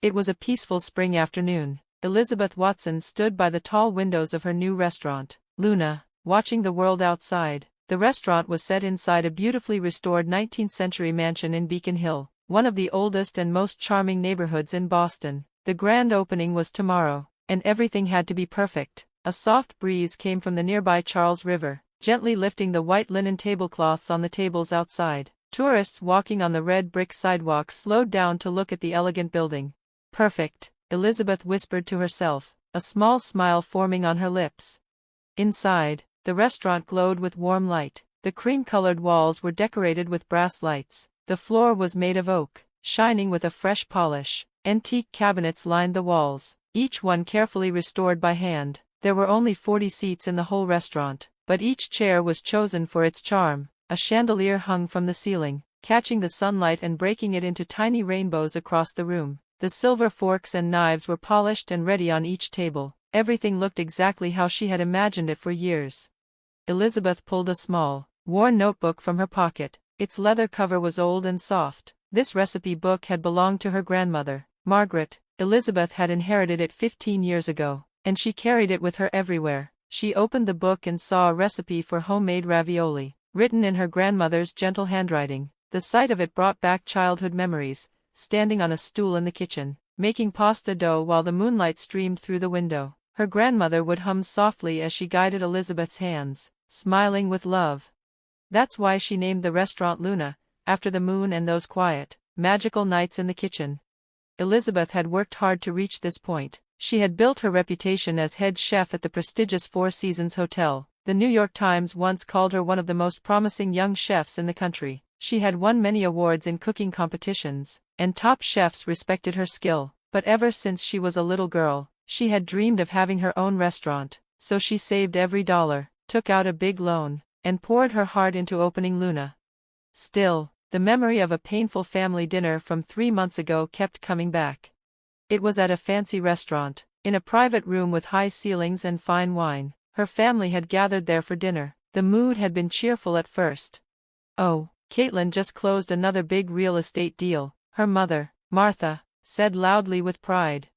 It was a peaceful spring afternoon. Elizabeth Watson stood by the tall windows of her new restaurant, Luna, watching the world outside. The restaurant was set inside a beautifully restored 19th-century mansion in Beacon Hill, one of the oldest and most charming neighborhoods in Boston. The grand opening was tomorrow, and everything had to be perfect. A soft breeze came from the nearby Charles River, gently lifting the white linen tablecloths on the tables outside. Tourists walking on the red brick sidewalks slowed down to look at the elegant building. Perfect, Elizabeth whispered to herself, a small smile forming on her lips. Inside, the restaurant glowed with warm light. The cream-colored walls were decorated with brass lights. The floor was made of oak, shining with a fresh polish. Antique cabinets lined the walls, each one carefully restored by hand. There were only 40 seats in the whole restaurant, but each chair was chosen for its charm. A chandelier hung from the ceiling, catching the sunlight and breaking it into tiny rainbows across the room. The silver forks and knives were polished and ready on each table. Everything looked exactly how she had imagined it for years. Elizabeth pulled a small, worn notebook from her pocket. Its leather cover was old and soft. This recipe book had belonged to her grandmother, Margaret. Elizabeth had inherited it 15 years ago, and she carried it with her everywhere. She opened the book and saw a recipe for homemade ravioli, written in her grandmother's gentle handwriting. The sight of it brought back childhood memories, standing on a stool in the kitchen, making pasta dough while the moonlight streamed through the window. Her grandmother would hum softly as she guided Elizabeth's hands, smiling with love. That's why she named the restaurant Luna, after the moon and those quiet, magical nights in the kitchen. Elizabeth had worked hard to reach this point. She had built her reputation as head chef at the prestigious Four Seasons Hotel. The New York Times once called her one of the most promising young chefs in the country. She had won many awards in cooking competitions, and top chefs respected her skill. But ever since she was a little girl, she had dreamed of having her own restaurant, so she saved every dollar, took out a big loan, and poured her heart into opening Luna. Still, the memory of a painful family dinner from 3 months ago kept coming back. It was at a fancy restaurant, in a private room with high ceilings and fine wine. Her family had gathered there for dinner. The mood had been cheerful at first. "Oh, Caitlin just closed another big real estate deal," her mother, Martha, said loudly with pride.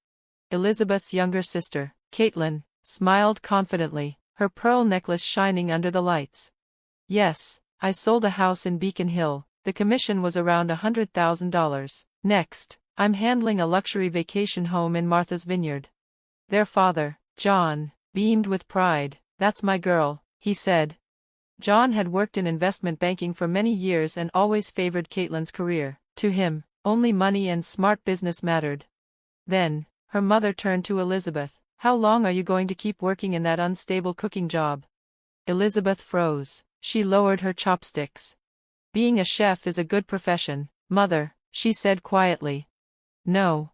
Elizabeth's younger sister, Caitlin, smiled confidently, her pearl necklace shining under the lights. "Yes, I sold a house in Beacon Hill. The commission was around $100,000. Next, I'm handling a luxury vacation home in Martha's Vineyard." Their father, John, beamed with pride. "That's my girl," he said. John had worked in investment banking for many years and always favored Caitlin's career. To him, only money and smart business mattered. Then, her mother turned to Elizabeth. "How long are you going to keep working in that unstable cooking job?" Elizabeth froze. She lowered her chopsticks. "Being a chef is a good profession, Mother," she said quietly. No,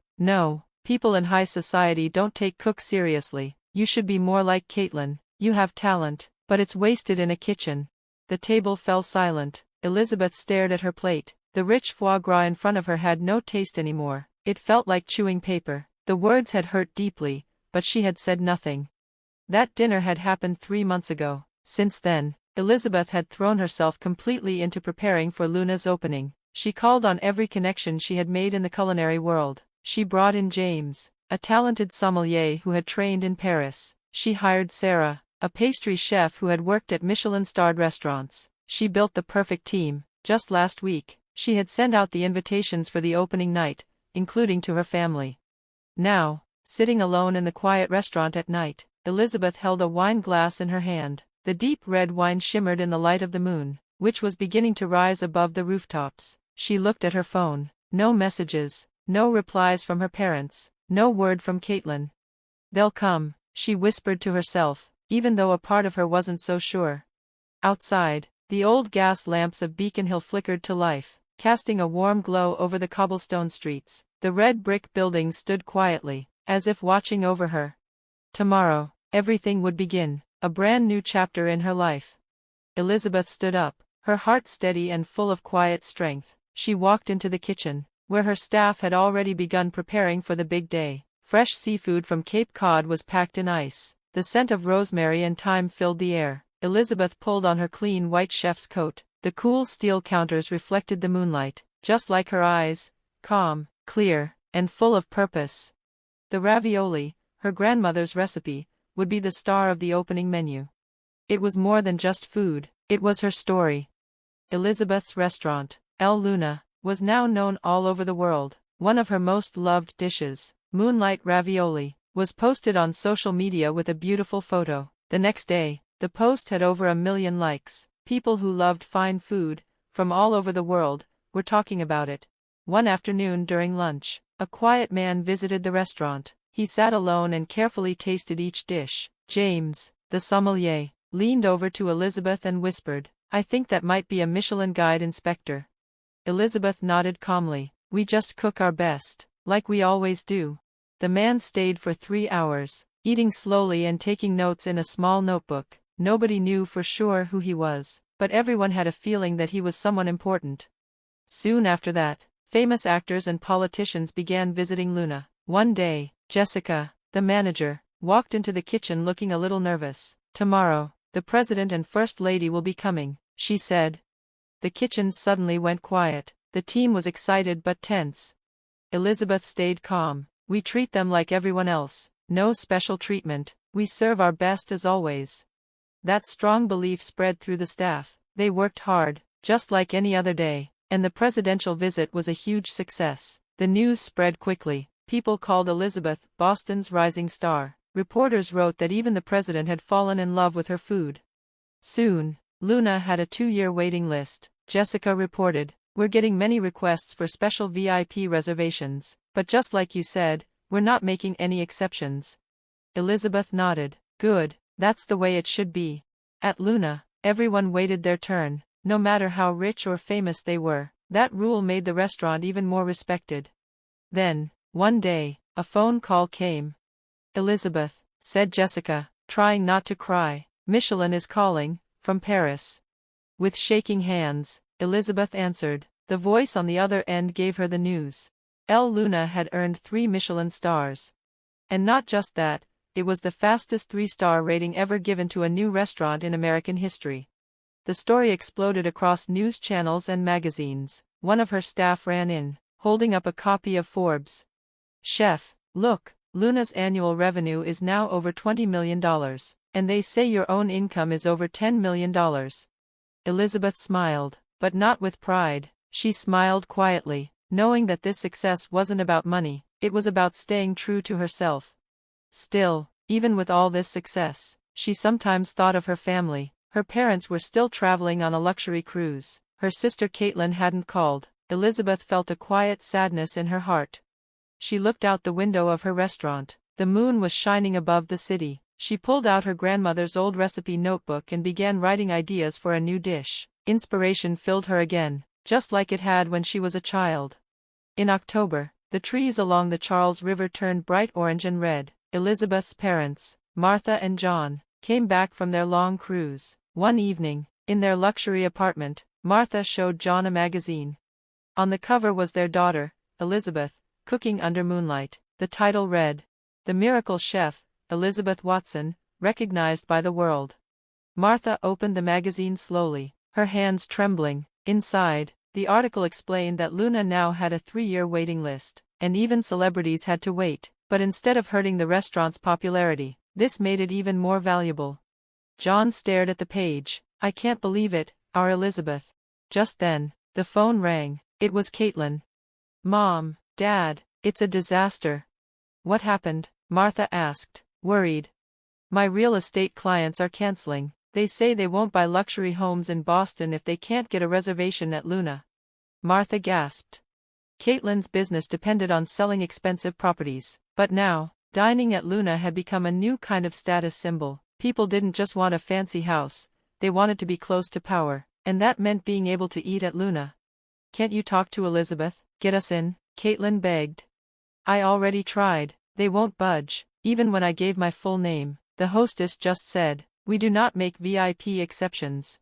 people in high society don't take cooks seriously. You should be more like Caitlin. You have talent, but it's wasted in a kitchen." The table fell silent. Elizabeth stared at her plate. The rich foie gras in front of her had no taste anymore. It felt like chewing paper. The words had hurt deeply, but she had said nothing. That dinner had happened 3 months ago. Since then, Elizabeth had thrown herself completely into preparing for Luna's opening. She called on every connection she had made in the culinary world. She brought in James, a talented sommelier who had trained in Paris. She hired Sarah, a pastry chef who had worked at Michelin-starred restaurants. She built the perfect team. Just last week, she had sent out the invitations for the opening night, including to her family. Now, sitting alone in the quiet restaurant at night, Elizabeth held a wine glass in her hand. The deep red wine shimmered in the light of the moon, which was beginning to rise above the rooftops. She looked at her phone. No messages, no replies from her parents, no word from Caitlin. "They'll come," she whispered to herself, even though a part of her wasn't so sure. Outside, the old gas lamps of Beacon Hill flickered to life, casting a warm glow over the cobblestone streets. The red brick buildings stood quietly, as if watching over her. Tomorrow, everything would begin, a brand new chapter in her life. Elizabeth stood up, her heart steady and full of quiet strength. She walked into the kitchen, where her staff had already begun preparing for the big day. Fresh seafood from Cape Cod was packed in ice. The scent of rosemary and thyme filled the air. Elizabeth pulled on her clean white chef's coat. The cool steel counters reflected the moonlight, just like her eyes, calm, clear, and full of purpose. The ravioli, her grandmother's recipe, would be the star of the opening menu. It was more than just food, it was her story. Elizabeth's restaurant, El Luna, was now known all over the world. One of her most loved dishes, moonlight ravioli, was posted on social media with a beautiful photo. The next day, the post had over 1 million likes. People who loved fine food, from all over the world, were talking about it. One afternoon during lunch, a quiet man visited the restaurant. He sat alone and carefully tasted each dish. James, the sommelier, leaned over to Elizabeth and whispered, "I think that might be a Michelin guide inspector." Elizabeth nodded calmly. "We just cook our best, like we always do." The man stayed for 3 hours, eating slowly and taking notes in a small notebook. Nobody knew for sure who he was, but everyone had a feeling that he was someone important. Soon after that, famous actors and politicians began visiting Luna. One day, Jessica, the manager, walked into the kitchen looking a little nervous. "Tomorrow, the president and first lady will be coming," she said. The kitchen suddenly went quiet. The team was excited but tense. Elizabeth stayed calm. "We treat them like everyone else, no special treatment, we serve our best as always." That strong belief spread through the staff. They worked hard, just like any other day, and the presidential visit was a huge success. The news spread quickly. People called Elizabeth Boston's rising star. Reporters wrote that even the president had fallen in love with her food. Soon, Luna had a 2-year waiting list. Jessica reported, "We're getting many requests for special VIP reservations, but just like you said, we're not making any exceptions." Elizabeth nodded. "Good, that's the way it should be." At Luna, everyone waited their turn, no matter how rich or famous they were. That rule made the restaurant even more respected. Then, one day, a phone call came. "Elizabeth," said Jessica, trying not to cry, "Michelin is calling, from Paris." With shaking hands, Elizabeth answered. The voice on the other end gave her the news. El Luna had earned 3 Michelin stars. And not just that, it was the fastest 3-star rating ever given to a new restaurant in American history. The story exploded across news channels and magazines. One of her staff ran in, holding up a copy of Forbes. "Chef, look, Luna's annual revenue is now over $20 million, and they say your own income is over $10 million. Elizabeth smiled, but not with pride. She smiled quietly, knowing that this success wasn't about money, it was about staying true to herself. Still, even with all this success, she sometimes thought of her family. Her parents were still traveling on a luxury cruise. Her sister Caitlin hadn't called. Elizabeth felt a quiet sadness in her heart. She looked out the window of her restaurant. The moon was shining above the city. She pulled out her grandmother's old recipe notebook and began writing ideas for a new dish. Inspiration filled her again, just like it had when she was a child. In October, the trees along the Charles River turned bright orange and red. Elizabeth's parents, Martha and John, came back from their long cruise. One evening, in their luxury apartment, Martha showed John a magazine. On the cover was their daughter, Elizabeth, cooking under moonlight. The title read, "The Miracle Chef, Elizabeth Watson, recognized by the world." Martha opened the magazine slowly, her hands trembling. Inside, the article explained that Luna now had a 3-year waiting list, and even celebrities had to wait. But instead of hurting the restaurant's popularity, this made it even more valuable. John stared at the page. "I can't believe it, our Elizabeth." Just then, the phone rang. It was Caitlin. "Mom, Dad, it's a disaster." "What happened?" Martha asked, worried. "My real estate clients are canceling. They say they won't buy luxury homes in Boston if they can't get a reservation at Luna." Martha gasped. Caitlin's business depended on selling expensive properties, but now, dining at Luna had become a new kind of status symbol. People didn't just want a fancy house, they wanted to be close to power, and that meant being able to eat at Luna. "Can't you talk to Elizabeth? Get us in?" Caitlin begged. "I already tried, they won't budge. Even when I gave my full name, the hostess just said, 'We do not make VIP exceptions.'"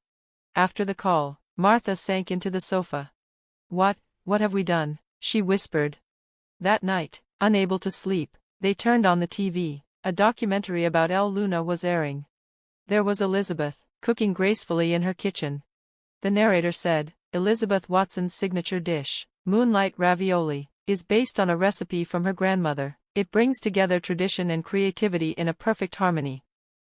After the call, Martha sank into the sofa. What have we done?" she whispered. That night, unable to sleep, they turned on the TV. A documentary about El Luna was airing. There was Elizabeth, cooking gracefully in her kitchen. The narrator said, "Elizabeth Watson's signature dish, moonlight ravioli, is based on a recipe from her grandmother. It brings together tradition and creativity in a perfect harmony.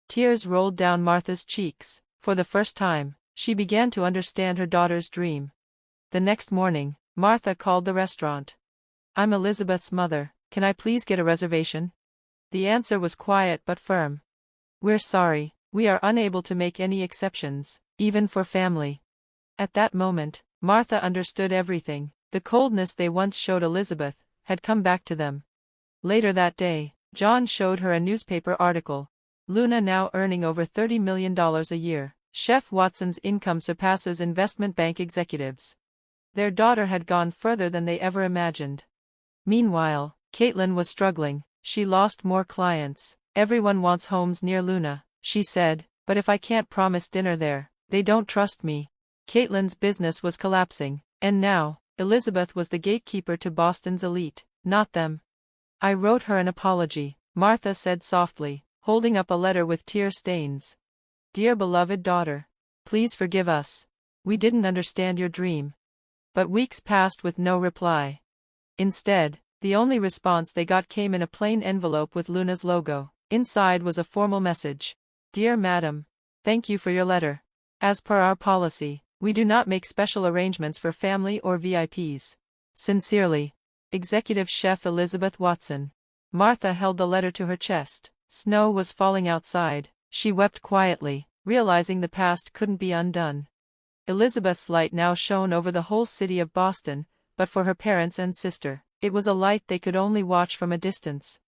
Tears rolled down Martha's cheeks. For the first time, she began to understand her daughter's dream. The next morning, Martha called the restaurant. "I'm Elizabeth's mother, can I please get a reservation?" The answer was quiet but firm. "We're sorry, we are unable to make any exceptions, even for family." At that moment, Martha understood everything. The coldness they once showed Elizabeth had come back to them. Later that day, John showed her a newspaper article. Luna now earning over $30 million a year. Chef Watson's income surpasses investment bank executives. Their daughter had gone further than they ever imagined. Meanwhile, Caitlin was struggling. She lost more clients. "Everyone wants homes near Luna," she said, "but if I can't promise dinner there, they don't trust me." Caitlin's business was collapsing, and now, Elizabeth was the gatekeeper to Boston's elite, not them. "I wrote her an apology," Martha said softly, holding up a letter with tear stains. "Dear beloved daughter, please forgive us. We didn't understand your dream." But weeks passed with no reply. Instead, the only response they got came in a plain envelope with Luna's logo. Inside was a formal message. "Dear Madam, thank you for your letter. As per our policy, we do not make special arrangements for family or VIPs. Sincerely, Executive Chef Elizabeth Watson." Martha held the letter to her chest. Snow was falling outside. She wept quietly, realizing the past couldn't be undone. Elizabeth's light now shone over the whole city of Boston, but for her parents and sister, it was a light they could only watch from a distance.